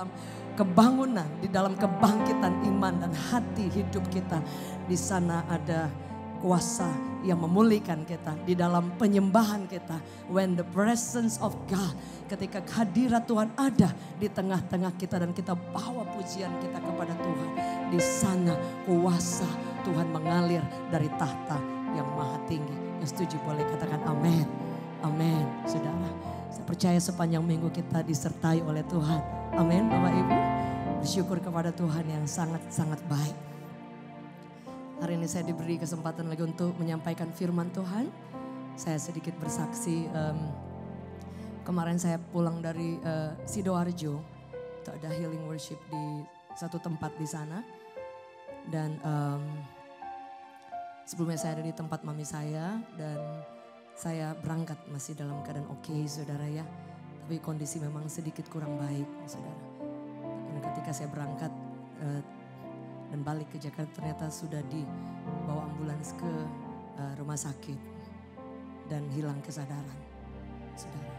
dalam kebangunan, di dalam kebangkitan iman dan hati hidup kita. Di sana ada kuasa yang memulihkan kita di dalam penyembahan kita. When the presence of God, ketika hadirat Tuhan ada di tengah-tengah kita dan kita bawa pujian kita kepada Tuhan. Di sana kuasa Tuhan mengalir dari tahta yang maha tinggi. Yang setuju boleh katakan amin. Amin, saudara. Saya percaya sepanjang minggu kita disertai oleh Tuhan. Amin, Bapak Ibu. Bersyukur kepada Tuhan yang sangat-sangat baik. Hari ini saya diberi kesempatan lagi untuk menyampaikan firman Tuhan. Saya sedikit bersaksi, kemarin saya pulang dari Sidoarjo. Itu ada healing worship di satu tempat di sana. Dan sebelumnya saya ada di tempat mami saya dan saya berangkat masih dalam keadaan oke, saudara ya. Tapi kondisi memang sedikit kurang baik, saudara. Dan ketika saya berangkat dan balik ke Jakarta ternyata sudah dibawa ambulans ke rumah sakit dan hilang kesadaran, saudara.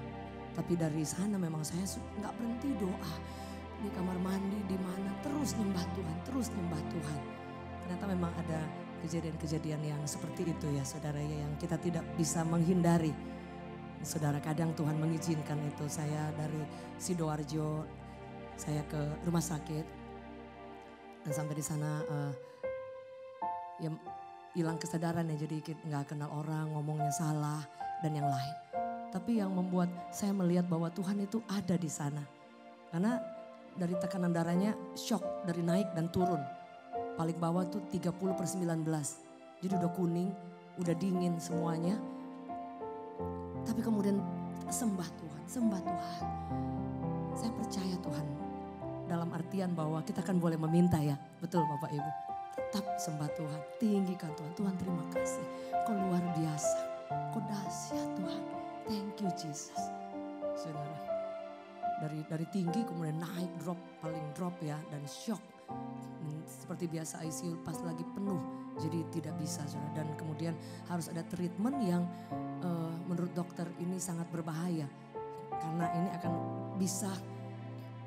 Tapi dari sana memang saya nggak berhenti doa di kamar mandi di mana terus nyembah Tuhan, terus nyembah Tuhan. Ternyata memang ada kejadian-kejadian yang seperti itu ya, saudara ya, yang kita tidak bisa menghindari. Saudara, kadang Tuhan mengizinkan itu. Saya dari Sidoarjo, saya ke rumah sakit. Dan sampai di sana ya hilang kesadaran ya, jadi nggak kenal orang, ngomongnya salah dan yang lain. Tapi yang membuat saya melihat bahwa Tuhan itu ada di sana. Karena dari tekanan darahnya shock, dari naik dan turun. Paling bawah tuh 30/19. Jadi udah kuning, udah dingin semuanya. Tapi kemudian sembah Tuhan, sembah Tuhan. Saya percaya Tuhan. Dalam artian bahwa kita kan boleh meminta ya. Betul Bapak Ibu. Tetap sembah Tuhan. Tinggikan Tuhan. Tuhan terima kasih. Kau luar biasa. Kau dahsyat Tuhan. Thank you Jesus. Saudara. Dari tinggi kemudian naik drop. Paling drop ya. Dan shock. Seperti biasa ICU pas lagi penuh. Jadi tidak bisa saudara. Dan kemudian harus ada treatment yang menurut dokter ini sangat berbahaya. Karena ini akan bisa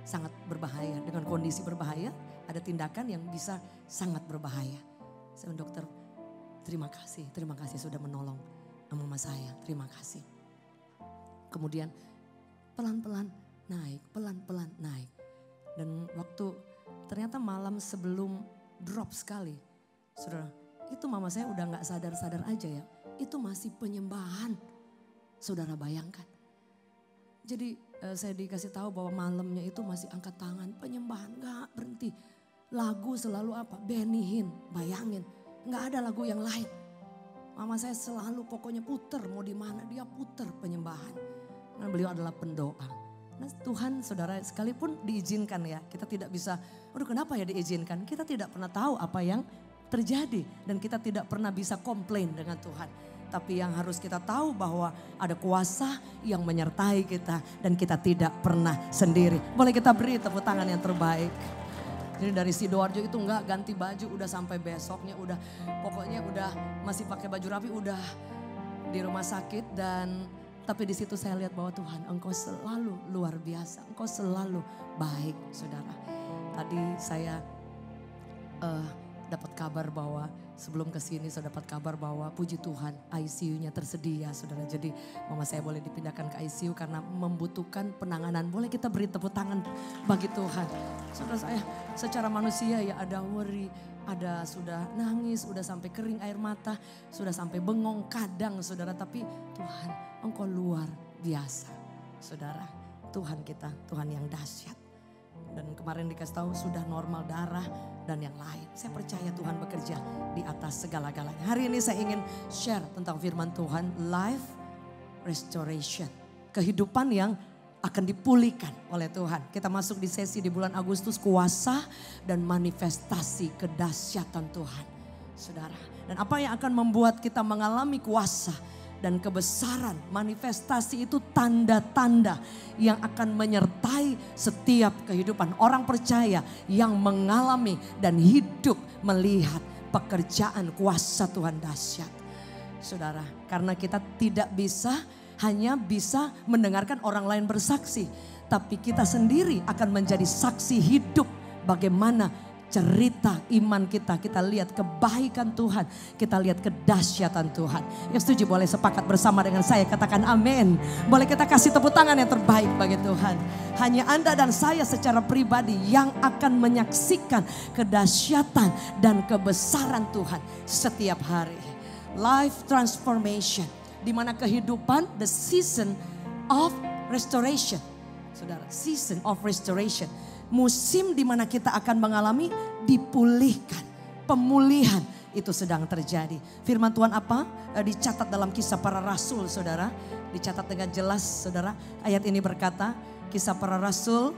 sangat berbahaya. Dengan kondisi berbahaya, ada tindakan yang bisa sangat berbahaya. Saya dokter, terima kasih sudah menolong mama saya, terima kasih. Kemudian pelan-pelan naik. Dan waktu ternyata malam sebelum drop sekali, saudara, itu mama saya udah gak sadar-sadar aja ya. Itu masih penyembahan, saudara bayangkan. Jadi saya dikasih tahu bahwa malamnya itu masih angkat tangan, penyembahan, gak berhenti. Lagu selalu apa? Benny Hinn, bayangin. Gak ada lagu yang lain. Mama saya selalu pokoknya puter, mau di mana dia puter penyembahan. Karena beliau adalah pendoa. Nah Tuhan saudara sekalipun diizinkan ya, kita tidak bisa, aduh kenapa ya diizinkan? Kita tidak pernah tahu apa yang terjadi dan kita tidak pernah bisa komplain dengan Tuhan. Tapi yang harus kita tahu bahwa ada kuasa yang menyertai kita dan kita tidak pernah sendiri. Boleh kita beri tepuk tangan yang terbaik. Jadi dari Sidoarjo itu enggak ganti baju udah sampai besoknya udah pokoknya udah masih pakai baju rapi udah di rumah sakit dan tapi di situ saya lihat bahwa Tuhan engkau selalu luar biasa, engkau selalu baik saudara. Tadi saya dapat kabar bahwa sebelum kesini saya dapat kabar bahwa puji Tuhan ICU-nya tersedia saudara. Jadi mama saya boleh dipindahkan ke ICU karena membutuhkan penanganan. Boleh kita beri tepuk tangan bagi Tuhan. Saudara saya secara manusia ya ada worry, ada sudah nangis, sudah sampai kering air mata, sudah sampai bengong kadang saudara. Tapi Tuhan engkau luar biasa saudara. Tuhan kita, Tuhan yang dahsyat. Dan kemarin dikasih tahu sudah normal darah dan yang lain. Saya percaya Tuhan bekerja di atas segala-galanya. Hari ini saya ingin share tentang firman Tuhan, life restoration. Kehidupan yang akan dipulihkan oleh Tuhan. Kita masuk di sesi di bulan Agustus kuasa dan manifestasi kedahsyatan Tuhan. Saudara, dan apa yang akan membuat kita mengalami kuasa dan kebesaran manifestasi itu tanda-tanda yang akan menyertai setiap kehidupan orang percaya yang mengalami dan hidup melihat pekerjaan kuasa Tuhan dahsyat. Saudara, karena kita tidak bisa hanya bisa mendengarkan orang lain bersaksi, tapi kita sendiri akan menjadi saksi hidup bagaimana cerita iman kita. Kita lihat kebaikan Tuhan, kita lihat kedahsyatan Tuhan. Yang setuju boleh sepakat bersama dengan saya, katakan amin. Boleh kita kasih tepuk tangan yang terbaik bagi Tuhan. Hanya Anda dan saya secara pribadi yang akan menyaksikan kedahsyatan dan kebesaran Tuhan setiap hari. Life transformation, di mana kehidupan, the season of restoration. Saudara, season of restoration. Musim di mana kita akan mengalami dipulihkan. Pemulihan itu sedang terjadi. Firman Tuhan apa? Dicatat dalam Kisah Para Rasul, saudara. Dicatat dengan jelas, saudara. Ayat ini berkata, Kisah Para Rasul,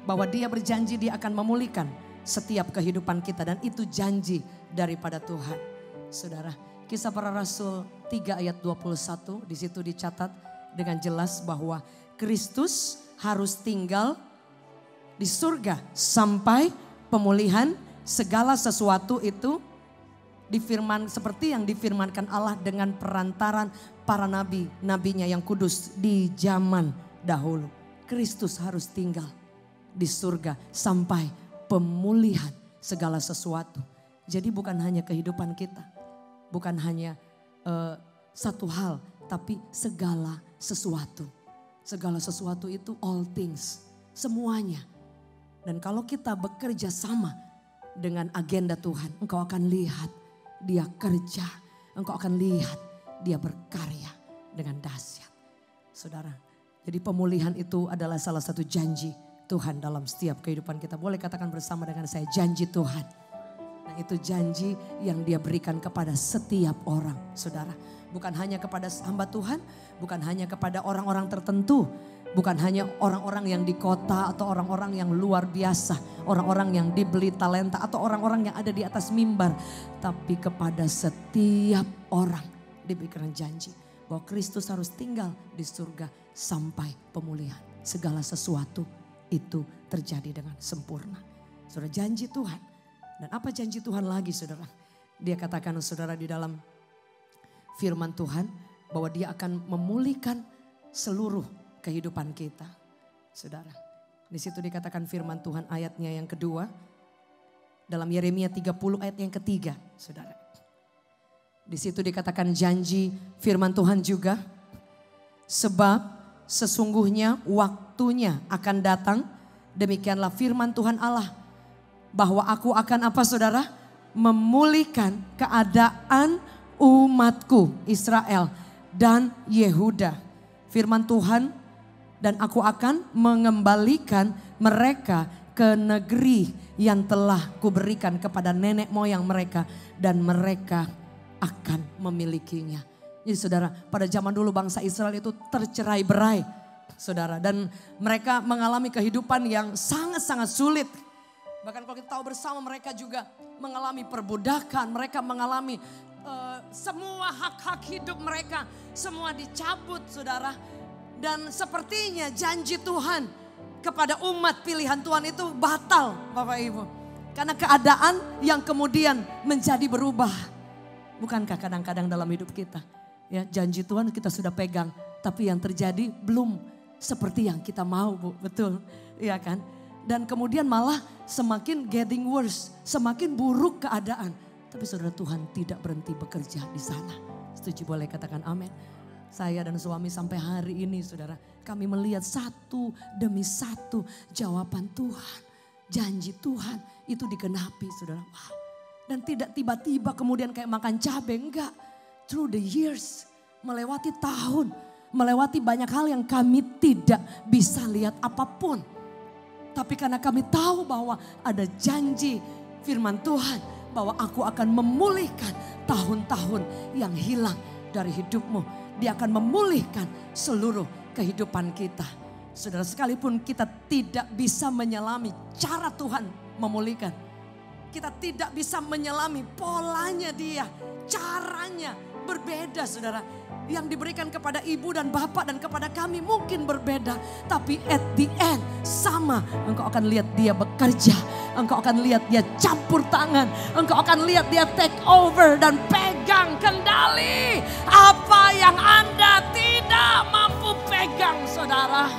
bahwa dia berjanji dia akan memulihkan setiap kehidupan kita. Dan itu janji daripada Tuhan. Saudara, Kisah Para Rasul 3 ayat 21, di situ dicatat dengan jelas bahwa Kristus harus tinggal di surga sampai pemulihan segala sesuatu itu difirman seperti yang difirmankan Allah dengan perantaran para nabi-nabinya yang kudus di zaman dahulu. Kristus harus tinggal di surga sampai pemulihan segala sesuatu. Jadi bukan hanya kehidupan kita, bukan hanya satu hal, tapi segala sesuatu. Segala sesuatu itu all things, semuanya. Dan kalau kita bekerja sama dengan agenda Tuhan, engkau akan lihat dia kerja, engkau akan lihat dia berkarya dengan dahsyat. Saudara, jadi pemulihan itu adalah salah satu janji Tuhan dalam setiap kehidupan kita. Boleh katakan bersama dengan saya, janji Tuhan. Nah, itu janji yang dia berikan kepada setiap orang, saudara. Bukan hanya kepada hamba Tuhan, bukan hanya kepada orang-orang tertentu. Bukan hanya orang-orang yang di kota atau orang-orang yang luar biasa. Orang-orang yang dibeli talenta atau orang-orang yang ada di atas mimbar. Tapi kepada setiap orang diberikan janji bahwa Kristus harus tinggal di surga sampai pemulihan. Segala sesuatu itu terjadi dengan sempurna. Saudara, janji Tuhan. Dan apa janji Tuhan lagi, saudara? Dia katakan, saudara, di dalam firman Tuhan bahwa dia akan memulihkan seluruh kehidupan kita. Saudara, di situ dikatakan firman Tuhan ayatnya yang kedua. Dalam Yeremia 30 ayat yang ketiga, saudara. Di situ dikatakan janji firman Tuhan juga. Sebab sesungguhnya waktunya akan datang. Demikianlah firman Tuhan Allah. Bahwa aku akan apa, saudara? Memulihkan keadaan umatku Israel dan Yehuda. Firman Tuhan, dan aku akan mengembalikan mereka ke negeri yang telah kuberikan kepada nenek moyang mereka, dan mereka akan memilikinya. Jadi saudara, pada zaman dulu bangsa Israel itu tercerai-berai, saudara, dan mereka mengalami kehidupan yang sangat-sangat sulit. Bahkan kalau kita tahu bersama, mereka juga mengalami perbudakan, mereka mengalami semua hak-hak hidup mereka semua dicabut, saudara. Dan sepertinya janji Tuhan kepada umat pilihan Tuhan itu batal, Bapak Ibu. Karena keadaan yang kemudian menjadi berubah. Bukankah kadang-kadang dalam hidup kita, ya, janji Tuhan kita sudah pegang, tapi yang terjadi belum seperti yang kita mau, Bu. Betul, ya kan? Dan kemudian malah semakin getting worse, semakin buruk keadaan. Tapi saudara, Tuhan tidak berhenti bekerja di sana. Setuju, boleh katakan amin. Saya dan suami sampai hari ini, saudara, kami melihat satu demi satu jawaban Tuhan. Janji Tuhan itu digenapi, saudara. Wow. Dan tidak tiba-tiba kemudian kayak makan cabai, enggak. Through the years, melewati tahun, melewati banyak hal yang kami tidak bisa lihat apapun. Tapi karena kami tahu bahwa ada janji firman Tuhan, bahwa aku akan memulihkan tahun-tahun yang hilang dari hidupmu. Dia akan memulihkan seluruh kehidupan kita. Saudara, sekalipun kita tidak bisa menyelami cara Tuhan memulihkan. Kita tidak bisa menyelami polanya dia, caranya berbeda, saudara. Yang diberikan kepada ibu dan bapak dan kepada kami mungkin berbeda. Tapi at the end sama. Engkau akan lihat dia bekerja. Engkau akan lihat dia campur tangan. Engkau akan lihat dia take over dan pegang pegang kendali apa yang Anda tidak mampu pegang, saudara.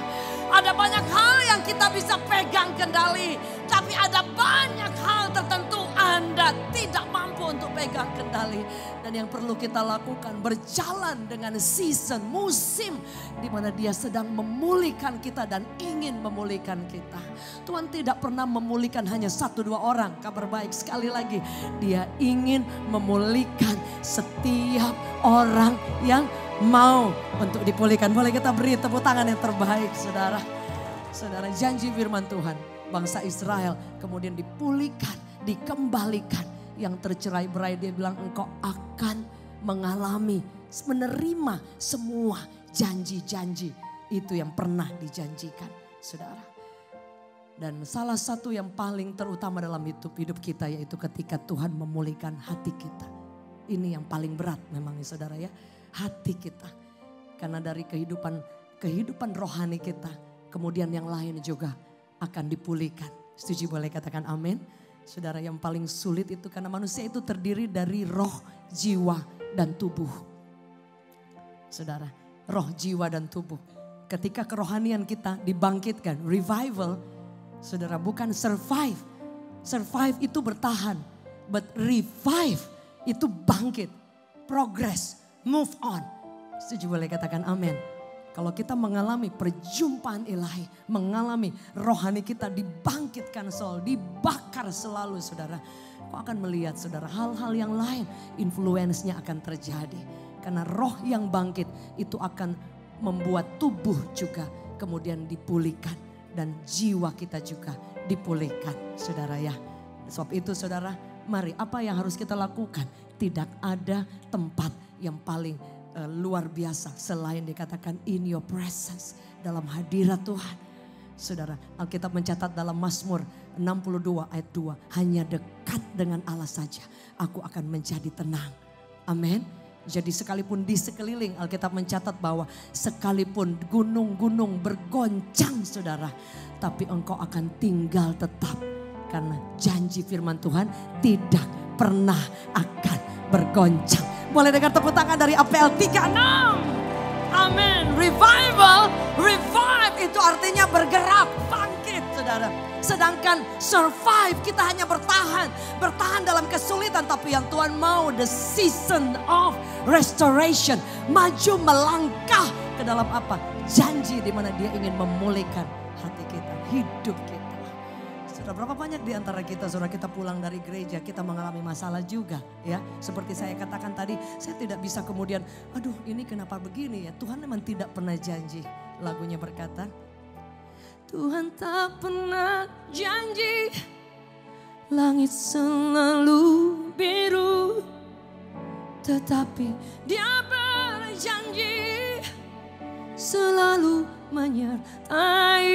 Ada banyak hal yang kita bisa pegang kendali, tapi ada banyak hal tertentu Anda tidak mampu untuk pegang kendali. Dan yang perlu kita lakukan, berjalan dengan season, musim di mana Dia sedang memulihkan kita dan ingin memulihkan kita. Tuhan tidak pernah memulihkan hanya 1-2 orang. Kabar baik sekali lagi, Dia ingin memulihkan setiap orang yang mau untuk dipulihkan. Boleh kita beri tepuk tangan yang terbaik, saudara. Saudara, janji firman Tuhan, bangsa Israel kemudian dipulihkan, dikembalikan. Yang tercerai-berai Dia bilang engkau akan mengalami, menerima semua janji-janji itu yang pernah dijanjikan, saudara. Dan salah satu yang paling terutama dalam hidup kita yaitu ketika Tuhan memulihkan hati kita. Ini yang paling berat memang ya saudara ya. Hati kita. Karena dari kehidupan rohani kita, kemudian yang lain juga akan dipulihkan. Setuju, boleh katakan amin. Saudara, yang paling sulit itu karena manusia itu terdiri dari roh, jiwa, dan tubuh. Saudara, roh, jiwa, dan tubuh. Ketika kerohanian kita dibangkitkan, revival, saudara, bukan survive. Survive itu bertahan, but revive itu bangkit, progress, move on. Setuju, boleh katakan amin. Kalau kita mengalami perjumpaan ilahi, mengalami rohani kita dibangkitkan selalu, dibakar selalu saudara. Kau akan melihat saudara hal-hal yang lain, influence-nya akan terjadi. Karena roh yang bangkit itu akan membuat tubuh juga kemudian dipulihkan. Dan jiwa kita juga dipulihkan saudara ya. Sebab itu saudara, mari apa yang harus kita lakukan? Tidak ada tempat yang paling luar biasa selain dikatakan in your presence, dalam hadirat Tuhan. Saudara, Alkitab mencatat dalam Mazmur 62 ayat 2, hanya dekat dengan Allah saja aku akan menjadi tenang. Amin. Jadi sekalipun di sekeliling, Alkitab mencatat bahwa sekalipun gunung-gunung bergoncang saudara, tapi engkau akan tinggal tetap. Karena janji firman Tuhan tidak pernah akan bergoncang. Boleh dengar tepuk tangan dari APL 36. Amin. Revival, revive itu artinya bergerak, bangkit saudara. Sedangkan survive kita hanya bertahan. Bertahan dalam kesulitan, tapi yang Tuhan mau the season of restoration. Maju melangkah ke dalam apa? Janji di mana Dia ingin memulihkan hati kita, hidup kita. Berapa banyak di antara kita, saudara, kita pulang dari gereja, kita mengalami masalah juga ya. Seperti saya katakan tadi, saya tidak bisa kemudian, aduh ini kenapa begini ya. Tuhan memang tidak pernah janji. Lagunya berkata, Tuhan tak pernah janji, langit selalu biru. Tetapi Dia berjanji, selalu menyertai.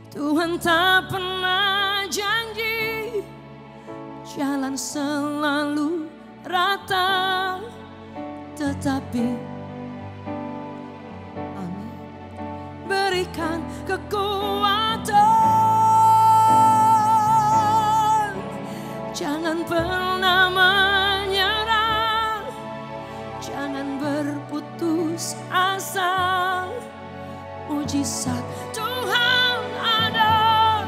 Tuhan tak pernah janji, jalan selalu rata, tetapi amin, berikan kekuatan, jangan pernah menyerah, jangan berputus asa, mujizat Tuhan ada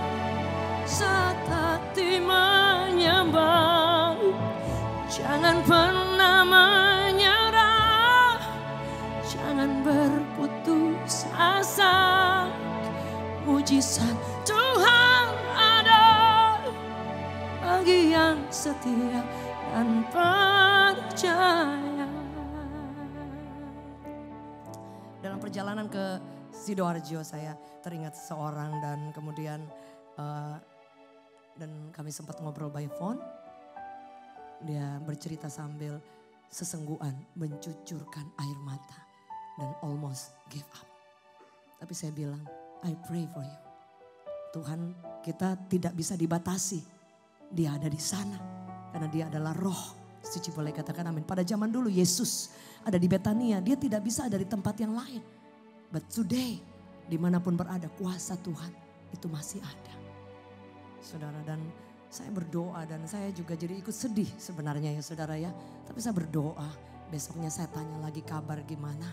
saat hati menyembah. Jangan pernah menyerah, jangan berputus asa. Mujizat Tuhan ada bagi yang setia dan percaya. Dalam perjalanan ke Sidoarjo saya teringat seorang dan kemudian dan kami sempat ngobrol by phone. Dia bercerita sambil sesenggukan mencucurkan air mata dan almost give up. Tapi saya bilang, I pray for you. Tuhan, kita tidak bisa dibatasi. Dia ada di sana karena Dia adalah roh. Suci, boleh katakan amin. Pada zaman dulu Yesus ada di Betania, Dia tidak bisa ada di tempat yang lain. But today, dimanapun berada, kuasa Tuhan itu masih ada. Saudara, dan Saya berdoa dan saya juga jadi ikut sedih sebenarnya ya saudara ya. Tapi saya berdoa, besoknya saya tanya lagi kabar gimana.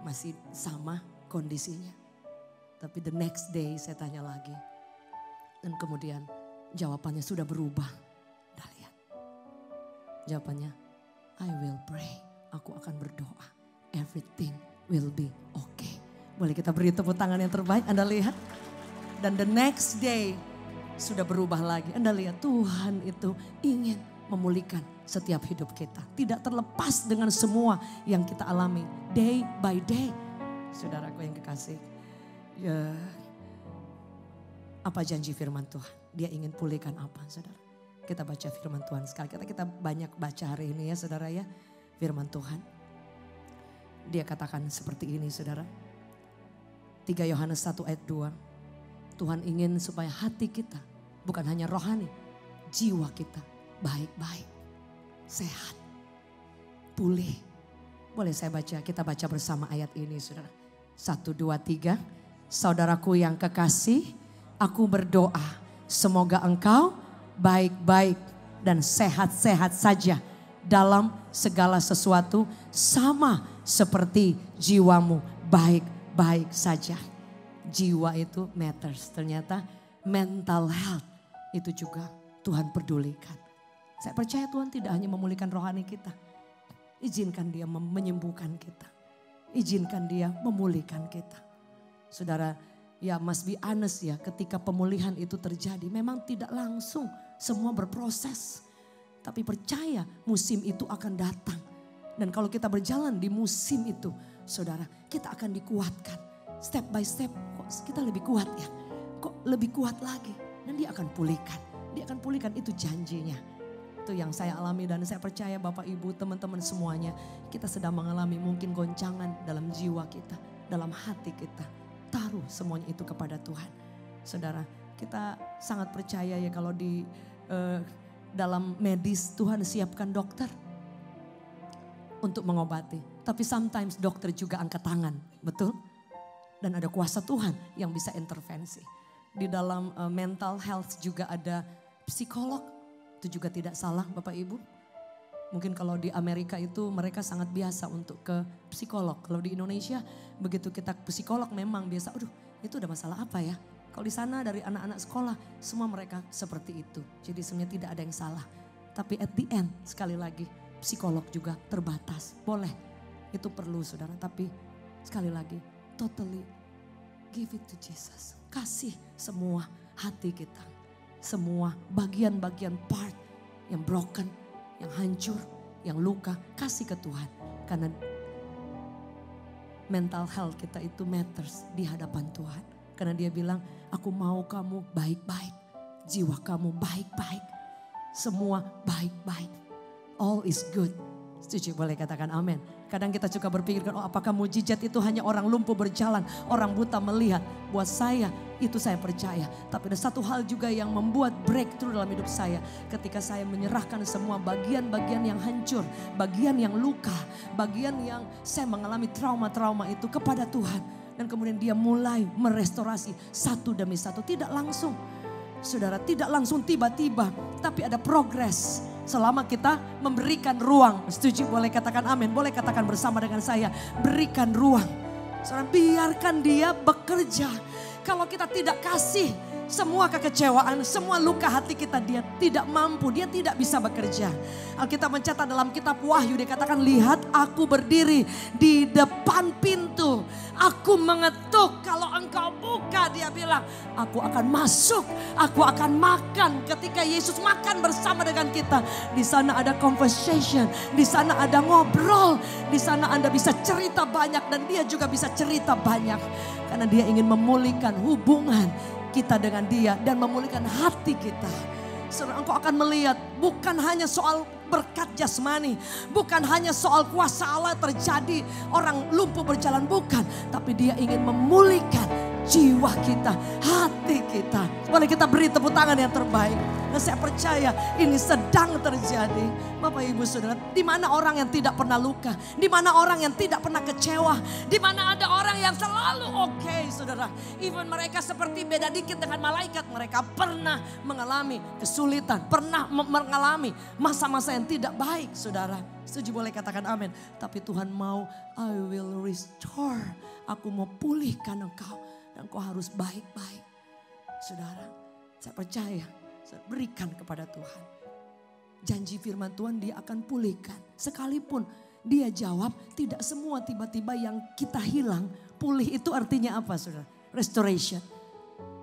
Masih sama kondisinya. Tapi the next day saya tanya lagi. Dan kemudian jawabannya sudah berubah. Dah lihat. Jawabannya, I will pray. Aku akan berdoa. Everything will be okay. Boleh kita beri tepuk tangan yang terbaik, Anda lihat. Dan the next day sudah berubah lagi. Anda lihat Tuhan itu ingin memulihkan setiap hidup kita. Tidak terlepas dengan semua yang kita alami. Day by day. Saudaraku yang kekasih. Ya, apa janji firman Tuhan? Dia ingin pulihkan apa saudara? Kita baca firman Tuhan sekali. Kita banyak baca hari ini ya saudara ya. Firman Tuhan. Dia katakan seperti ini saudara. 3 Yohanes 1 ayat 2. Tuhan ingin supaya hati kita bukan hanya rohani. Jiwa kita baik-baik. Sehat. Pulih. Boleh saya baca, kita baca bersama ayat ini saudara. 1, 2, 3. Saudaraku yang kekasih, aku berdoa semoga engkau baik-baik dan sehat-sehat saja dalam segala sesuatu sama seperti jiwamu baik-baik saja. Jiwa itu matters, ternyata mental health itu juga Tuhan pedulikan. Saya percaya Tuhan tidak hanya memulihkan rohani kita. Izinkan dia menyembuhkan kita. Izinkan dia memulihkan kita. Saudara, ya must be honest ya, ketika pemulihan itu terjadi memang tidak langsung semua berproses. Tapi percaya musim itu akan datang. Dan kalau kita berjalan di musim itu, saudara, kita akan dikuatkan. Step by step, kok kita lebih kuat ya. Kok lebih kuat lagi. Dan dia akan pulihkan. Dia akan pulihkan, itu janjinya. Itu yang saya alami dan saya percaya Bapak Ibu teman-teman semuanya. Kita sedang mengalami mungkin goncangan dalam jiwa kita. Dalam hati kita. Taruh semuanya itu kepada Tuhan. Saudara, kita sangat percaya ya kalau di dalam medis Tuhan siapkan dokter. Untuk mengobati. Tapi sometimes dokter juga angkat tangan, betul? Dan ada kuasa Tuhan yang bisa intervensi. Di dalam mental health juga ada psikolog. Itu juga tidak salah Bapak Ibu. Mungkin kalau di Amerika itu mereka sangat biasa untuk ke psikolog. Kalau di Indonesia begitu kita psikolog memang biasa, aduh itu ada masalah apa ya. Kalau di sana dari anak-anak sekolah semua mereka seperti itu. Jadi sebenarnya tidak ada yang salah. Tapi at the end sekali lagi psikolog juga terbatas. Boleh, itu perlu saudara. Tapi sekali lagi totally give it to Jesus. Kasih semua hati kita. Semua bagian-bagian part yang broken, yang hancur, yang luka. Kasih ke Tuhan. Karena mental health kita itu matters di hadapan Tuhan. Karena dia bilang, aku mau kamu baik-baik. Jiwa kamu baik-baik. Semua baik-baik. All is good. Setuju, boleh katakan amin. Kadang kita juga berpikirkan, oh apakah mujizat itu hanya orang lumpuh berjalan, orang buta melihat. Buat saya, itu saya percaya. Tapi ada satu hal juga yang membuat breakthrough dalam hidup saya. Ketika saya menyerahkan semua bagian-bagian yang hancur, bagian yang luka, bagian yang saya mengalami trauma-trauma itu kepada Tuhan. Dan kemudian dia mulai merestorasi satu demi satu. Tidak langsung, saudara, tidak langsung tiba-tiba. Tapi ada progres. Selama kita memberikan ruang. Setuju, boleh katakan amin. Boleh katakan bersama dengan saya. Berikan ruang. Saudara, biarkan dia bekerja. Kalau kita tidak kasih semua kekecewaan, semua luka hati kita, dia tidak mampu, dia tidak bisa bekerja. Alkitab mencatat dalam kitab Wahyu, dia katakan, lihat aku berdiri di depan pintu. Aku mengetuk, kalau engkau buka, dia bilang, aku akan masuk, aku akan makan. Ketika Yesus makan bersama dengan kita, di sana ada conversation, di sana ada ngobrol, di sana Anda bisa cerita banyak dan dia juga bisa cerita banyak. Karena dia ingin memulihkan hubungan kita dengan dia dan memulihkan hati kita. Saudara, engkau akan melihat bukan hanya soal berkat jasmani, bukan hanya soal kuasa Allah terjadi orang lumpuh berjalan, bukan, tapi dia ingin memulihkan jiwa kita, hati kita. Boleh kita beri tepuk tangan yang terbaik. Dan saya percaya ini sedang terjadi. Bapak Ibu Saudara, di mana orang yang tidak pernah luka, di mana orang yang tidak pernah kecewa, di mana ada orang yang selalu oke, Saudara. Even mereka seperti beda dikit dengan malaikat, mereka pernah mengalami kesulitan, pernah mengalami masa-masa yang tidak baik, Saudara. Setuju, boleh katakan amin. Tapi Tuhan mau, I will restore. Aku mau pulihkan engkau dan engkau harus baik-baik. Saudara, saya percaya. Berikan kepada Tuhan. Janji firman Tuhan dia akan pulihkan. Sekalipun dia jawab tidak semua tiba-tiba yang kita hilang. Pulih itu artinya apa, saudara? Restoration.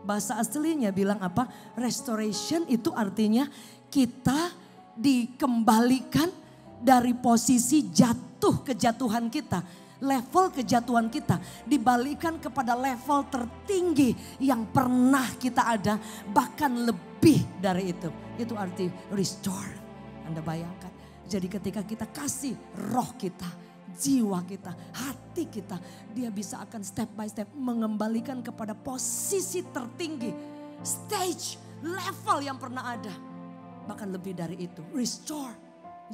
Bahasa aslinya bilang apa? Restoration itu artinya kita dikembalikan dari posisi jatuh kejatuhan kita. Level kejatuhan kita dibalikan kepada level tertinggi yang pernah kita ada, bahkan lebih dari itu. Itu arti restore. Anda bayangkan. Jadi ketika kita kasih roh kita, jiwa kita, hati kita, dia bisa akan step by step mengembalikan kepada posisi tertinggi, stage, level yang pernah ada. Bahkan lebih dari itu, restore.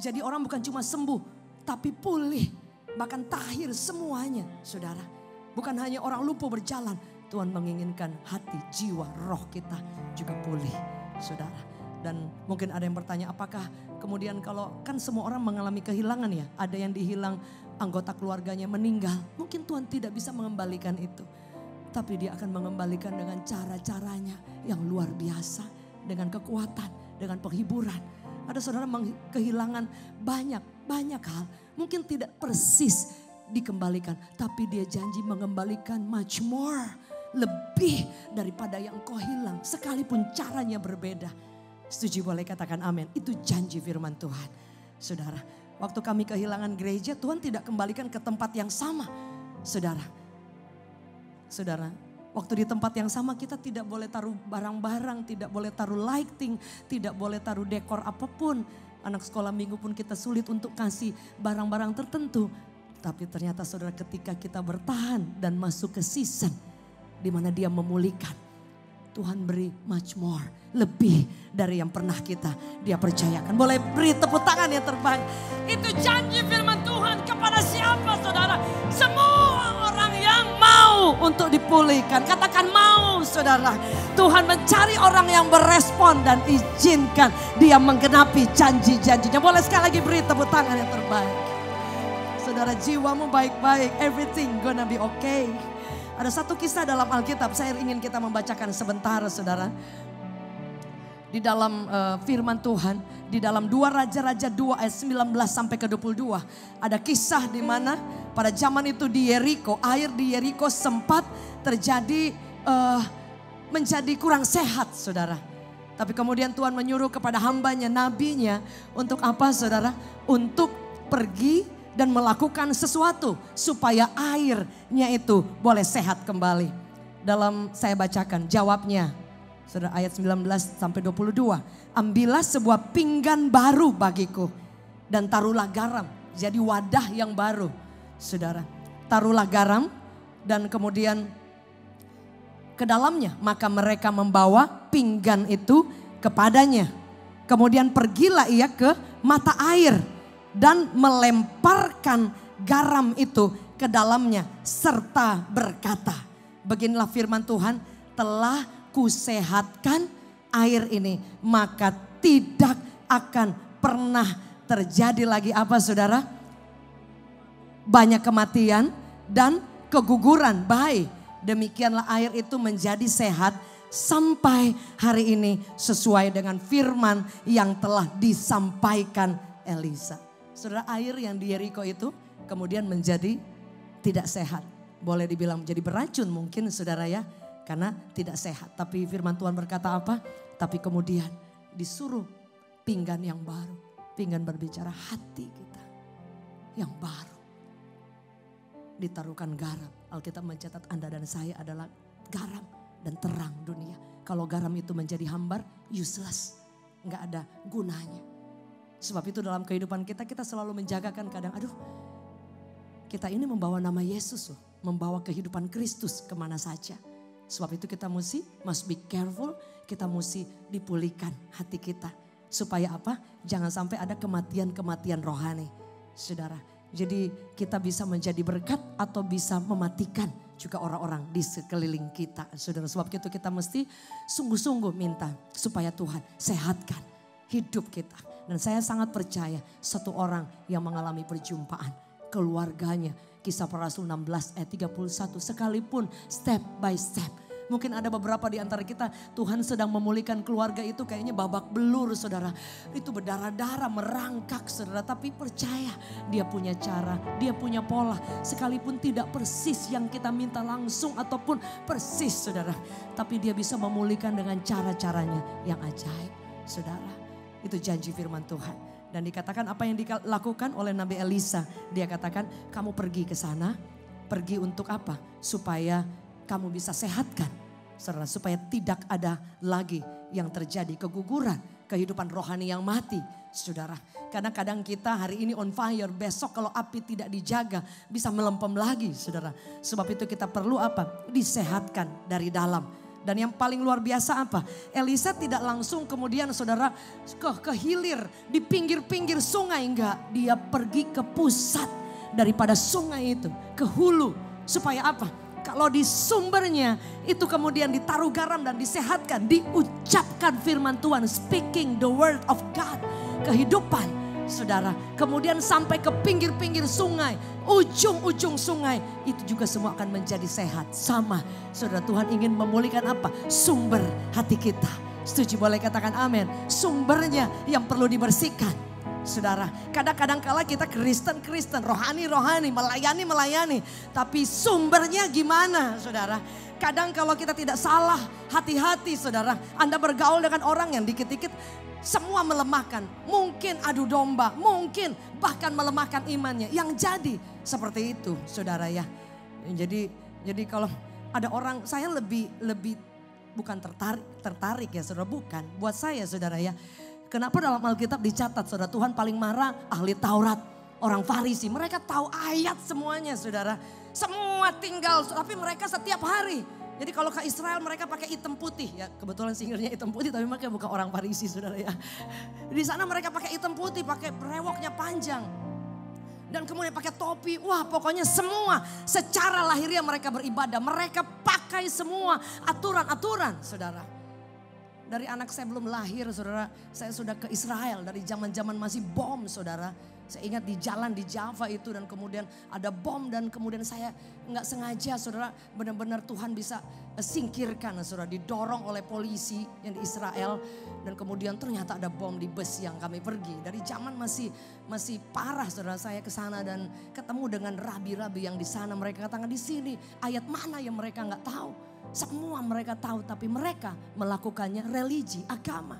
Jadi orang bukan cuma sembuh, tapi pulih. Bahkan tahir semuanya, saudara. Bukan hanya orang lumpuh berjalan. Tuhan menginginkan hati, jiwa, roh kita juga pulih, saudara. Dan mungkin ada yang bertanya, apakah kemudian kalau kan semua orang mengalami kehilangan ya. Ada yang dihilang, anggota keluarganya meninggal. Mungkin Tuhan tidak bisa mengembalikan itu. Tapi dia akan mengembalikan dengan cara-caranya yang luar biasa. Dengan kekuatan, dengan penghiburan. Ada saudara kehilangan banyak hal. Mungkin tidak persis dikembalikan. Tapi dia janji mengembalikan much more. Lebih daripada yang kau hilang. Sekalipun caranya berbeda. Setuju, boleh katakan amin. Itu janji firman Tuhan. Saudara, waktu kami kehilangan gereja, Tuhan tidak kembalikan ke tempat yang sama. Saudara, waktu di tempat yang sama kita tidak boleh taruh barang-barang, tidak boleh taruh lighting, tidak boleh taruh dekor apapun. Anak sekolah minggu pun kita sulit untuk kasih barang-barang tertentu. Tapi ternyata saudara, ketika kita bertahan dan masuk ke season di mana dia memulihkan, Tuhan beri much more, lebih dari yang pernah dia percayakan. Boleh beri tepuk tangan yang terbaik. Itu janji firman Tuhan kepada siapa, saudara? Semua orang yang mau untuk dipulihkan. Katakan mau, saudara. Tuhan mencari orang yang berespon dan izinkan dia menggenapi janji-janjinya. Boleh sekali lagi beri tepuk tangan yang terbaik. Saudara, jiwamu baik-baik, everything gonna be okay. Ada satu kisah dalam Alkitab, saya ingin kita membacakan sebentar, saudara. Di dalam firman Tuhan, di dalam 2 Raja-Raja 2 ayat 19 sampai ke 22. Ada kisah di mana pada zaman itu di Yeriko, air di Yeriko sempat terjadi menjadi kurang sehat, saudara. Tapi kemudian Tuhan menyuruh kepada hambanya, nabinya, untuk apa, saudara? Untuk pergi dan melakukan sesuatu supaya airnya itu boleh sehat kembali. Dalam saya bacakan jawabnya, saudara, ayat 19 sampai 22. Ambillah sebuah pinggan baru bagiku dan taruhlah garam. Jadi wadah yang baru, saudara. Taruhlah garam dan kemudian ke dalamnya. Maka mereka membawa pinggan itu kepadanya. Kemudian pergilah ia ke mata air dan melemparkan garam itu ke dalamnya serta berkata, beginilah firman Tuhan, telah kusehatkan air ini, maka tidak akan pernah terjadi lagi apa, saudara? Banyak kematian dan keguguran. Baik, demikianlah air itu menjadi sehat sampai hari ini sesuai dengan firman yang telah disampaikan Elisa. Saudara, air yang di Yeriko itu kemudian menjadi tidak sehat. Boleh dibilang menjadi beracun mungkin, saudara ya. Karena tidak sehat. Tapi firman Tuhan berkata apa? Tapi kemudian disuruh pinggan yang baru. Pinggan berbicara hati kita yang baru. Ditaruhkan garam. Alkitab mencatat Anda dan saya adalah garam dan terang dunia. Kalau garam itu menjadi hambar, useless. Nggak ada gunanya. Sebab itu dalam kehidupan kita selalu menjagakan kadang, kita ini membawa nama Yesus loh. Membawa kehidupan Kristus kemana saja. Sebab itu kita must be careful, kita mesti dipulihkan hati kita. Supaya apa? Jangan sampai ada kematian-kematian rohani. Saudara, jadi kita bisa menjadi berkat atau bisa mematikan juga orang-orang di sekeliling kita. Saudara, sebab itu kita mesti sungguh-sungguh minta supaya Tuhan sehatkan hidup kita. Dan saya sangat percaya satu orang yang mengalami perjumpaan keluarganya. Kisah Para Rasul 16 ayat 31 sekalipun step by step. Mungkin ada beberapa di antara kita Tuhan sedang memulihkan keluarga itu kayaknya babak belur saudara. Itu berdarah-darah merangkak saudara. Tapi percaya dia punya cara, dia punya pola. Sekalipun tidak persis yang kita minta langsung ataupun persis saudara. Tapi dia bisa memulihkan dengan cara-caranya yang ajaib saudara. Itu janji firman Tuhan. Dan dikatakan apa yang dilakukan oleh Nabi Elisa. Dia katakan kamu pergi ke sana. Pergi untuk apa? Supaya kamu bisa sehatkan. Saudara, supaya tidak ada lagi yang terjadi keguguran. Kehidupan rohani yang mati. Saudara, kadang-kadang kita hari ini on fire. Besok kalau api tidak dijaga bisa melempem lagi saudara. Sebab itu kita perlu apa? Disehatkan dari dalam. Dan yang paling luar biasa apa? Elisa tidak langsung kemudian saudara ke hilir di pinggir-pinggir sungai. Enggak, dia pergi ke pusat daripada sungai itu. Ke hulu. Supaya apa? Kalau di sumbernya itu kemudian ditaruh garam dan disehatkan. Diucapkan firman Tuhan. Speaking the word of God. Kehidupan saudara. Kemudian sampai ke pinggir-pinggir sungai. Ujung-ujung sungai. Itu juga semua akan menjadi sehat. Sama saudara, Tuhan ingin memulihkan apa? Sumber hati kita. Setuju, boleh katakan amin. Sumbernya yang perlu dibersihkan. Saudara, kadang-kadang kala kita Kristen, rohani, melayani. Tapi sumbernya gimana saudara? Kadang kalau kita tidak salah, hati-hati saudara. Anda bergaul dengan orang yang dikit-dikit semua melemahkan. Mungkin adu domba, mungkin bahkan melemahkan imannya. Yang jadi seperti itu saudara ya. Jadi kalau ada orang, saya lebih bukan tertarik ya saudara, bukan. Buat saya saudara ya. Kenapa dalam Alkitab dicatat saudara, Tuhan paling marah ahli Taurat, orang Farisi. Mereka tahu ayat semuanya saudara. Semua tinggal, tapi mereka setiap hari. Jadi kalau ke Israel mereka pakai hitam putih. Ya kebetulan singernya hitam putih tapi mereka bukan orang Farisi saudara ya. Di sana mereka pakai hitam putih, pakai brewoknya panjang. Dan kemudian pakai topi. Wah pokoknya semua secara lahiriah mereka beribadah. Mereka pakai semua aturan-aturan saudara. Dari anak saya belum lahir saudara, saya sudah ke Israel dari zaman-zaman masih bom saudara. Saya ingat di jalan di Java itu dan kemudian ada bom dan kemudian saya nggak sengaja saudara, benar-benar Tuhan bisa singkirkan saudara, didorong oleh polisi yang di Israel dan kemudian ternyata ada bom di bus yang kami pergi. Dari zaman masih parah saudara, saya ke sana dan ketemu dengan rabi-rabi yang di sana. Mereka katakan di sini ayat mana yang mereka nggak tahu. Semua mereka tahu tapi mereka melakukannya religi, agama.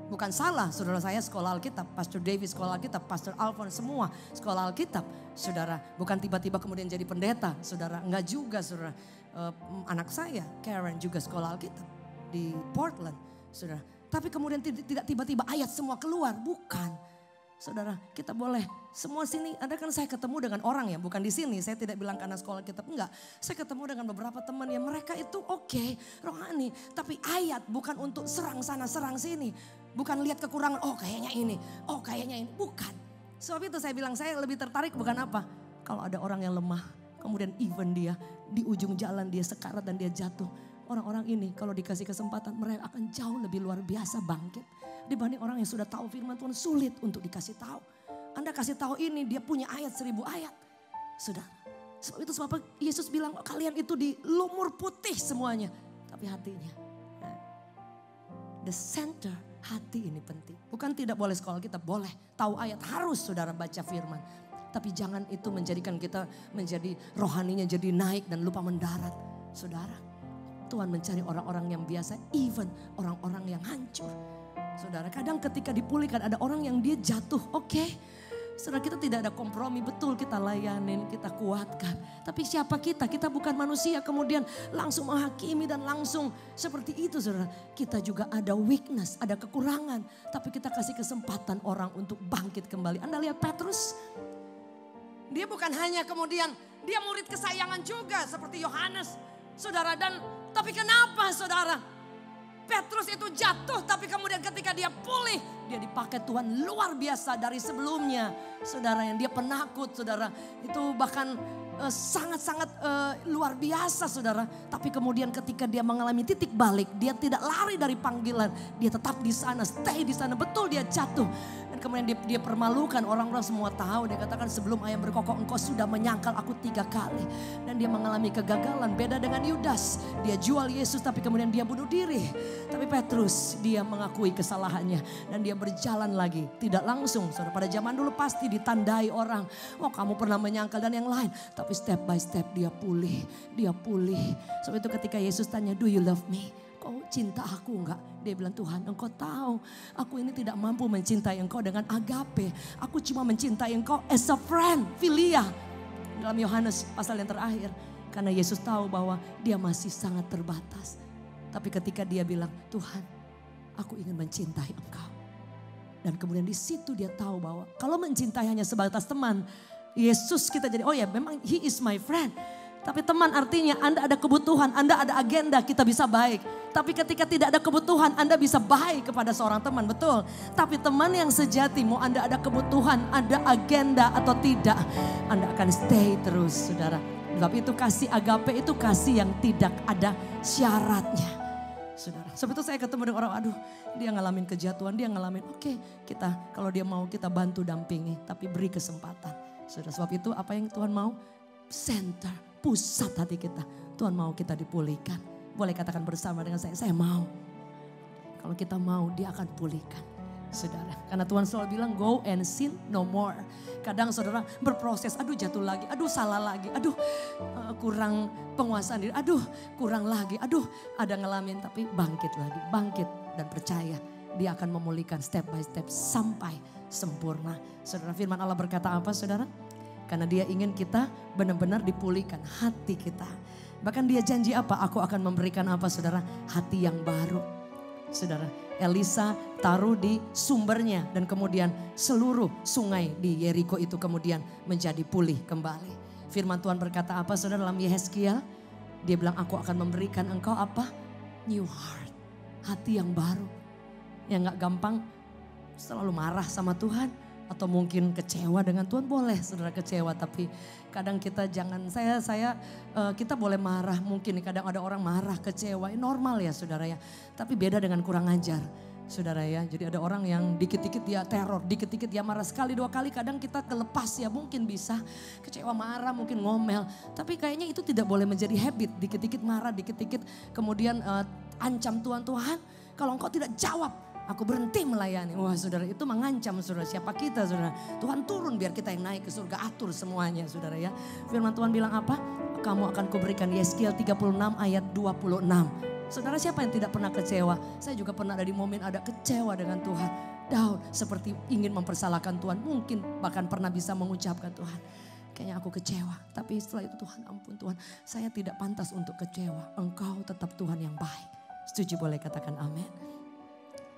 Bukan salah saudara, saya sekolah Alkitab, Pastor David sekolah Alkitab, Pastor Alfon semua sekolah Alkitab. Saudara, bukan tiba-tiba kemudian jadi pendeta saudara, enggak juga saudara. Anak saya Karen juga sekolah Alkitab di Portland saudara. Tapi kemudian tidak tiba-tiba ayat semua keluar, bukan. Saudara, kita boleh semua sini, ada kan saya ketemu dengan orang ya, bukan di sini, saya tidak bilang karena sekolah kitab, enggak. Saya ketemu dengan beberapa teman yang mereka itu oke, rohani, tapi ayat bukan untuk serang sana, serang sini. Bukan lihat kekurangan, oh kayaknya ini, bukan. Sebab itu saya bilang saya lebih tertarik bukan apa. Kalau ada orang yang lemah, kemudian even dia di ujung jalan dia sekarat dan dia jatuh. Orang-orang ini kalau dikasih kesempatan mereka akan jauh lebih luar biasa bangkit. Dibanding orang yang sudah tahu firman Tuhan sulit untuk dikasih tahu. Anda kasih tahu ini dia punya ayat 1000 ayat. Saudara. Sebab itu sebab Yesus bilang oh, kalian itu di lumur putih semuanya. Tapi hatinya. The center hati ini penting. Bukan tidak boleh sekolah kita boleh. Tahu ayat harus saudara baca firman. Tapi jangan itu menjadikan kita menjadi rohaninya jadi naik dan lupa mendarat. Saudara. Tuhan mencari orang-orang yang biasa. Even orang-orang yang hancur. Saudara, kadang ketika dipulihkan ada orang yang dia jatuh, oke. Saudara, kita tidak ada kompromi, betul kita layanin, kita kuatkan. Tapi siapa kita? Kita bukan manusia kemudian langsung menghakimi dan langsung seperti itu saudara. Kita juga ada weakness, ada kekurangan. Tapi kita kasih kesempatan orang untuk bangkit kembali. Anda lihat Petrus, dia bukan hanya kemudian, dia murid kesayangan juga seperti Yohanes. Saudara, dan tapi kenapa saudara? Petrus itu jatuh tapi kemudian ketika dia pulih, dia dipakai Tuhan luar biasa dari sebelumnya. Saudara, yang dia penakut saudara, itu bahkan sangat-sangat luar biasa saudara. Tapi kemudian ketika dia mengalami titik balik, dia tidak lari dari panggilan. Dia tetap di sana, stay di sana. Betul dia jatuh. Dan kemudian dia permalukan, orang-orang semua tahu. Dia katakan sebelum ayam berkokok engkau sudah menyangkal aku 3 kali. Dan dia mengalami kegagalan, beda dengan Yudas. Dia jual Yesus tapi kemudian dia bunuh diri. Tapi Petrus dia mengakui kesalahannya. Dan dia berjalan lagi, tidak langsung. Saudara, pada zaman dulu pasti ditandai orang. Oh kamu pernah menyangkal dan yang lain. Tapi step by step dia pulih, dia pulih. Sebab itu ketika Yesus tanya, do you love me? Kau cinta aku enggak? Dia bilang, Tuhan engkau tahu aku ini tidak mampu mencintai engkau dengan agape. Aku cuma mencintai engkau as a friend, philia. Dalam Yohanes pasal yang terakhir. Karena Yesus tahu bahwa dia masih sangat terbatas. Tapi ketika dia bilang, Tuhan aku ingin mencintai engkau. Dan kemudian di situ dia tahu bahwa kalau mencintai hanya sebatas teman, Yesus kita jadi, oh ya memang he is my friend. Tapi teman artinya Anda ada kebutuhan, Anda ada agenda, kita bisa baik. Tapi ketika tidak ada kebutuhan, Anda bisa baik kepada seorang teman, betul. Tapi teman yang sejati, mau Anda ada kebutuhan, ada agenda atau tidak, Anda akan stay terus, saudara. Sebab itu kasih agape itu kasih yang tidak ada syaratnya, saudara. Sebab itu saya ketemu dengan orang, aduh dia ngalamin kejatuhan, dia ngalamin, oke, kita kalau dia mau kita bantu dampingi, tapi beri kesempatan. Saudara, sebab itu apa yang Tuhan mau? Center, pusat hati kita. Tuhan mau kita dipulihkan. Boleh katakan bersama dengan saya mau. Kalau kita mau, dia akan pulihkan. Saudara, karena Tuhan selalu bilang go and sin no more. Kadang saudara berproses, aduh jatuh lagi, aduh salah lagi, aduh kurang penguasaan diri, aduh kurang lagi, aduh ada ngalamin, tapi bangkit lagi, bangkit dan percaya dia akan memulihkan step by step sampai sempurna. Saudara, firman Allah berkata apa saudara? Karena dia ingin kita benar-benar dipulihkan hati kita. Bahkan dia janji apa? Aku akan memberikan apa saudara? Hati yang baru. Saudara, Elisa taruh di sumbernya dan kemudian seluruh sungai di Yeriko itu kemudian menjadi pulih kembali. Firman Tuhan berkata apa saudara dalam Yehezkiel? Dia bilang aku akan memberikan engkau apa? New heart. Hati yang baru. Yang gak gampang selalu marah sama Tuhan. Atau mungkin kecewa dengan Tuhan, boleh saudara kecewa, tapi kadang kita jangan, kita boleh marah, mungkin kadang ada orang marah, kecewa, normal ya saudara ya. Tapi beda dengan kurang ajar saudara ya. Jadi ada orang yang dikit-dikit dia teror, dikit-dikit dia marah sekali 2 kali, kadang kita kelepas ya, mungkin bisa kecewa, marah, mungkin ngomel. Tapi kayaknya itu tidak boleh menjadi habit, dikit-dikit marah, dikit-dikit kemudian ancam Tuhan, kalau engkau tidak jawab, aku berhenti melayani. Wah saudara, itu mengancam saudara. Siapa kita saudara? Tuhan turun biar kita yang naik ke surga. Atur semuanya saudara ya. Firman Tuhan bilang apa? Kamu akan kuberikan. Yehezkiel 36 ayat 26. Saudara, siapa yang tidak pernah kecewa? Saya juga pernah ada di momen ada kecewa dengan Tuhan. Daud seperti ingin mempersalahkan Tuhan. Mungkin bahkan pernah bisa mengucapkan, Tuhan kayaknya aku kecewa. Tapi setelah itu Tuhan, ampun Tuhan, saya tidak pantas untuk kecewa. Engkau tetap Tuhan yang baik. Setuju, boleh katakan amin.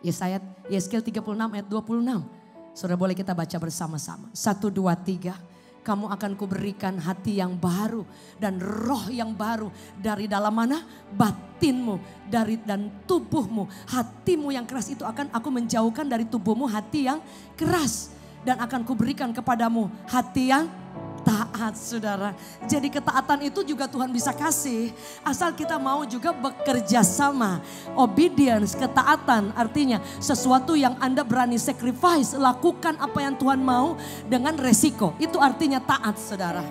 Yehezkiel 36 ayat 26. Saudara, boleh kita baca bersama-sama. 1, 2, 3. Kamu akan kuberikan hati yang baru dan roh yang baru dari dalam mana? Batinmu dan tubuhmu. Hatimu yang keras itu akan aku menjauhkan dari tubuhmu hati yang keras. Dan akan kuberikan kepadamu hati yang taat saudara. Jadi ketaatan itu juga Tuhan bisa kasih. Asal kita mau juga bekerja sama. Obedience, ketaatan artinya sesuatu yang Anda berani sacrifice. Lakukan apa yang Tuhan mau dengan resiko. Itu artinya taat saudara.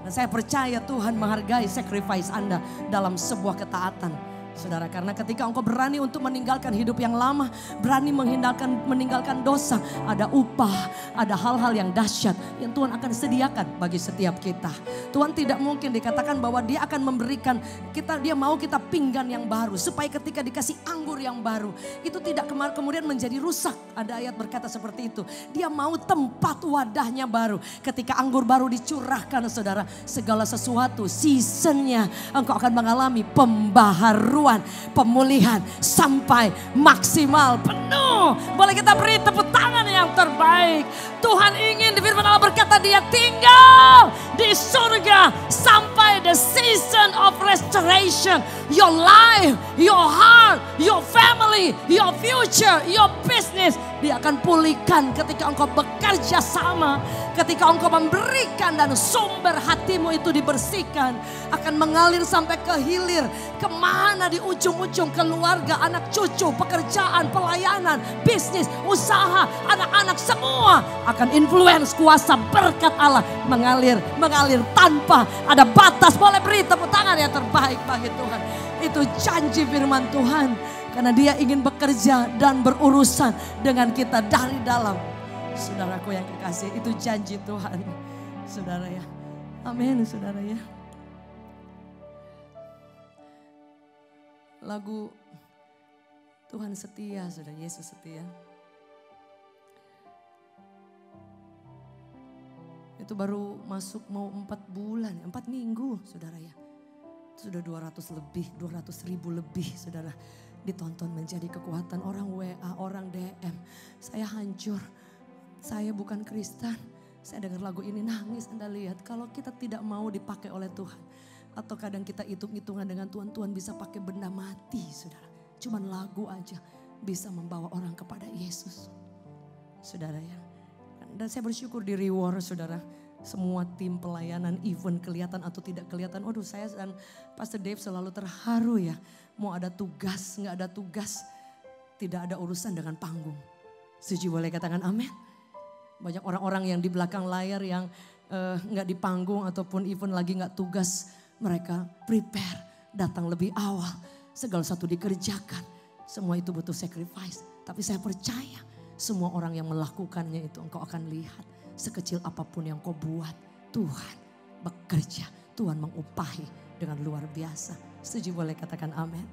Dan saya percaya Tuhan menghargai sacrifice Anda dalam sebuah ketaatan. Saudara, karena ketika engkau berani untuk meninggalkan hidup yang lama, berani meninggalkan dosa, ada upah, ada hal-hal yang dahsyat yang Tuhan akan sediakan bagi setiap kita. Tuhan tidak mungkin dikatakan bahwa dia akan memberikan kita, dia mau kita pinggan yang baru, supaya ketika dikasih anggur yang baru, itu tidak kemudian menjadi rusak. Ada ayat berkata seperti itu. Dia mau tempat wadahnya baru. Ketika anggur baru dicurahkan saudara, segala sesuatu seasonnya engkau akan mengalami pembaharuan, pemulihan sampai maksimal penuh. Boleh kita beri tepuk tangan yang terbaik. Tuhan ingin, di firman Allah berkata dia tinggal di surga sampai the season of restoration. Your life, your heart, your family, your future, your business. Dia akan pulihkan ketika engkau bekerja sama. Ketika engkau memberikan dan sumber hatimu itu dibersihkan. Akan mengalir sampai ke hilir. Kemana di ujung-ujung keluarga, anak cucu, pekerjaan, pelayanan, bisnis, usaha, anak-anak semua. Akan influence kuasa berkat Allah mengalir tanpa ada batas. Boleh beri tepuk tangan yang terbaik bagi Tuhan. Itu janji firman Tuhan. Karena dia ingin bekerja dan berurusan dengan kita dari dalam. Saudaraku yang kekasih, itu janji Tuhan. Saudara ya. Amin saudara ya. Lagu Tuhan setia, saudara, Yesus setia. Itu baru masuk mau 4 bulan, 4 minggu saudara ya. Sudah 200.000 lebih saudara. Ditonton menjadi kekuatan orang WA, orang DM. Saya hancur, saya bukan Kristen. Saya dengar lagu ini nangis, Anda lihat. Kalau kita tidak mau dipakai oleh Tuhan. Atau kadang kita hitung-hitungan dengan Tuhan. Tuhan bisa pakai benda mati saudara. Cuman lagu aja bisa membawa orang kepada Yesus. Saudara ya. Dan saya bersyukur di reward saudara. Semua tim pelayanan, event kelihatan atau tidak kelihatan. Waduh saya dan Pastor Dave selalu terharu ya. Mau ada tugas, nggak ada tugas. Tidak ada urusan dengan panggung. Setuju boleh katakan amin. Banyak orang-orang yang di belakang layar yang nggak di panggung ataupun event lagi nggak tugas. Mereka prepare, datang lebih awal. Segala satu dikerjakan. Semua itu butuh sacrifice. Tapi saya percaya semua orang yang melakukannya itu engkau akan lihat. Sekecil apapun yang kau buat, Tuhan bekerja. Tuhan mengupahi dengan luar biasa. Setuju boleh katakan amin.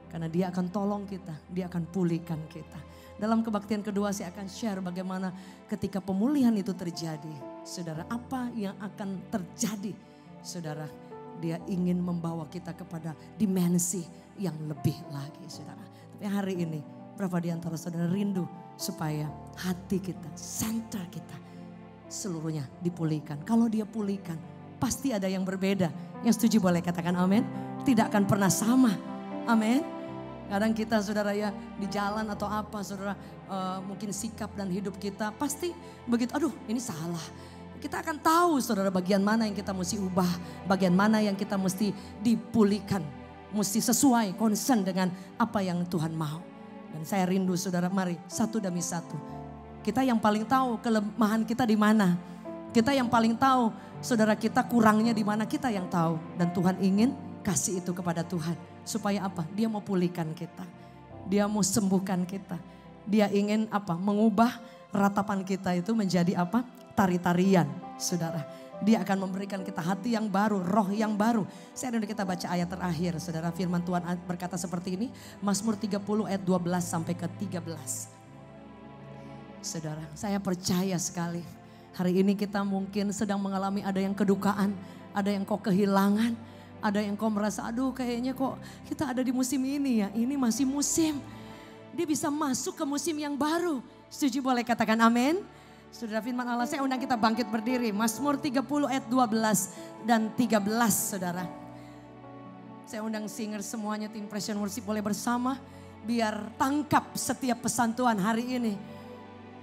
Karena dia akan tolong kita, dia akan pulihkan kita. Dalam kebaktian kedua saya akan share bagaimana ketika pemulihan itu terjadi. Saudara, apa yang akan terjadi? Saudara, dia ingin membawa kita kepada dimensi yang lebih lagi saudara. Tapi hari ini berapa di antara saudara rindu supaya hati kita, center kita seluruhnya dipulihkan. Kalau dia pulihkan pasti ada yang berbeda. Yang setuju boleh katakan amin. Tidak akan pernah sama. Amin. Kadang kita saudara ya di jalan atau apa saudara mungkin sikap dan hidup kita pasti begitu. Aduh ini salah. Kita akan tahu saudara bagian mana yang kita mesti ubah. Bagian mana yang kita mesti dipulihkan. Mesti sesuai concern dengan apa yang Tuhan mau. Dan saya rindu saudara mari satu demi satu. Kita yang paling tahu kelemahan kita di mana. Kita yang paling tahu saudara kita kurangnya di mana, kita yang tahu. Dan Tuhan ingin kasih itu kepada Tuhan. Supaya apa? Dia mau pulihkan kita. Dia mau sembuhkan kita. Dia ingin apa? Mengubah ratapan kita itu menjadi apa? Tari-tarian saudara. Dia akan memberikan kita hati yang baru, roh yang baru. Saya rindu kita baca ayat terakhir saudara. Firman Tuhan berkata seperti ini. Mazmur 30 ayat 12 sampai ke 13. Saudara, saya percaya sekali hari ini kita mungkin sedang mengalami ada yang kedukaan, ada yang kok kehilangan, ada yang kok merasa aduh kayaknya kok kita ada di musim ini ya, ini masih musim. Dia bisa masuk ke musim yang baru. Setuju boleh katakan amin. Saudara firman Allah saya undang kita bangkit berdiri. Mazmur 30 ayat 12 dan 13 saudara. Saya undang singer semuanya tim Pression Worship boleh bersama. Biar tangkap setiap pesan Tuhan hari ini.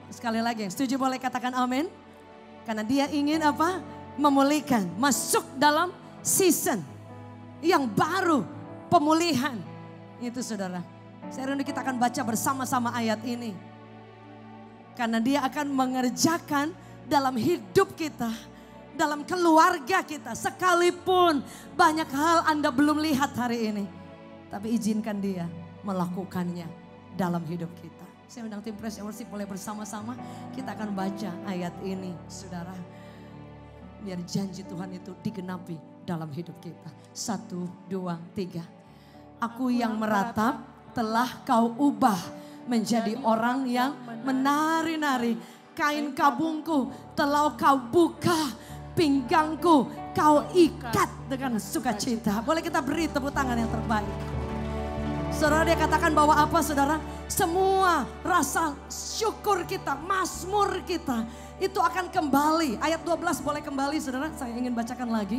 Sekali lagi yang setuju boleh katakan amin. Karena dia ingin apa? Memulihkan. Masuk dalam season yang baru. Pemulihan. Itu saudara. Saya rindu kita akan baca bersama-sama ayat ini. Karena dia akan mengerjakan dalam hidup kita. Dalam keluarga kita. Sekalipun banyak hal Anda belum lihat hari ini. Tapi izinkan dia melakukannya dalam hidup kita. Saya undang tim Praise and Worship boleh bersama-sama. Kita akan baca ayat ini saudara. Biar janji Tuhan itu digenapi dalam hidup kita. 1, 2, 3. Aku yang meratap telah kau ubah menjadi orang yang menari-nari. Kain kabungku telah kau buka. Pinggangku kau ikat dengan sukacita. Boleh kita beri tepuk tangan yang terbaik. Saudara, dia katakan bahwa apa saudara? Semua rasa syukur kita, mazmur kita itu akan kembali. Ayat 12 boleh kembali saudara, saya ingin bacakan lagi.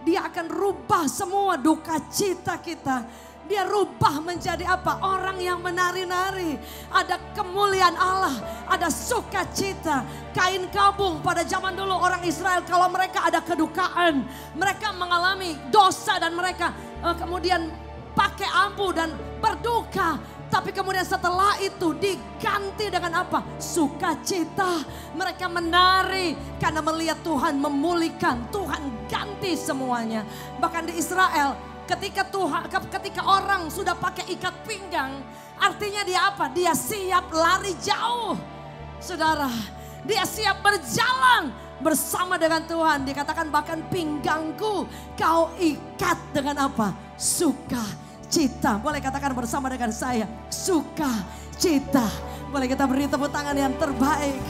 Dia akan rubah semua duka cita kita. Dia rubah menjadi apa? Orang yang menari-nari. Ada kemuliaan Allah, ada sukacita. Kain kabung pada zaman dulu orang Israel kalau mereka ada kedukaan, mereka mengalami dosa dan mereka kemudian pakai ampu dan berduka. Tapi kemudian setelah itu diganti dengan apa? Sukacita. Mereka menari karena melihat Tuhan memulihkan. Tuhan ganti semuanya. Bahkan di Israel ketika orang sudah pakai ikat pinggang, artinya dia apa? Dia siap lari jauh. Saudara, dia siap berjalan bersama dengan Tuhan. Dikatakan bahkan pinggangku kau ikat dengan apa? Sukacita. Boleh katakan bersama dengan saya, sukacita. Boleh kita beri tepuk tangan yang terbaik.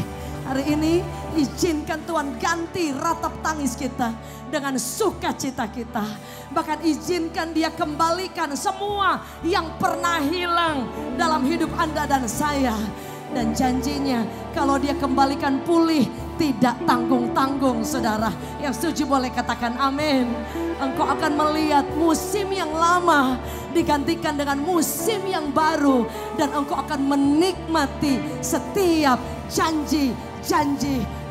Hari ini izinkan Tuhan ganti ratap tangis kita dengan sukacita kita. Bahkan izinkan dia kembalikan semua yang pernah hilang dalam hidup Anda dan saya. Dan janjinya kalau dia kembalikan pulih tidak tanggung-tanggung saudara. Yang setuju boleh katakan amin. Engkau akan melihat musim yang lama digantikan dengan musim yang baru. Dan engkau akan menikmati setiap janji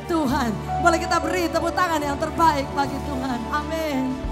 Tuhan. Boleh kita beri tepuk tangan yang terbaik bagi Tuhan. Amin.